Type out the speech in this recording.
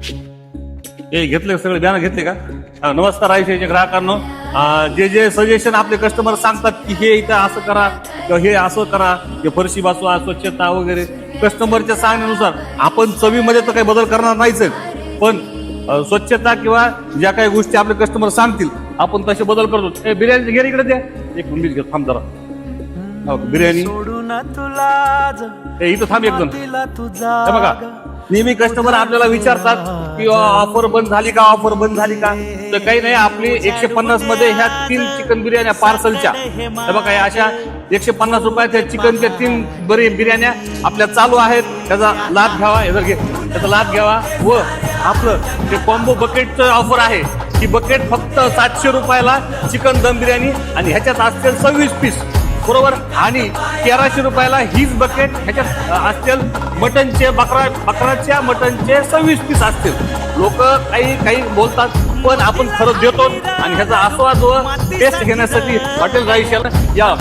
हे घेतले सगळे बॅनर घेतले का? नमस्कार आयुष्याच्या ग्राहकांनो, जे सजेशन आपले कस्टमर सांगतात की हे इथं असं करा किंवा हे असं करा, हे फरशी बसवा, स्वच्छता वगैरे, कस्टमरच्या सांगण्यानुसार आपण चवीमध्ये तर काही बदल करणार नाहीच, पण स्वच्छता किंवा ज्या काही गोष्टी आपले कस्टमर सांगतील आपण तसे बदल करतो. बिर्याणी घे इकडे द्या, एक मिनिट घेतो, थांब जरा. बिर्याणी इथं थांब एकदम. बघा, नेहमी कस्टमर आपल्याला विचारतात की ऑफर बंद झाली का, ऑफर बंद झाली का? तर काही नाही, आपली 150 मध्ये ह्या 3 चिकन बिर्याण्या पार्सलच्या, बघा या अशा 150 रुपयात चिकनच्या 3 बिर्याण्या आपल्या चालू आहेत. त्याचा लाभ घ्यावा, त्याचा लाभ घ्यावा. व आपलं जे कॉम्बो बकेटचं ऑफर आहे, ही बकेट फक्त 700 रुपयाला चिकन दम बिर्याणी आणि ह्याच्यात असतील 26 पीस, बरोबर. आणि 1300 रुपयाला हीच बकेट, ह्याच्यात असतील मटनचे, बकराच्या मटनचे 26 पीस असतील. लोक काही बोलतात, पण आपण खरंच देतो आणि ह्याचा आस्वाद व टेस्ट घेण्यासाठी हॉटेल राईशाला या.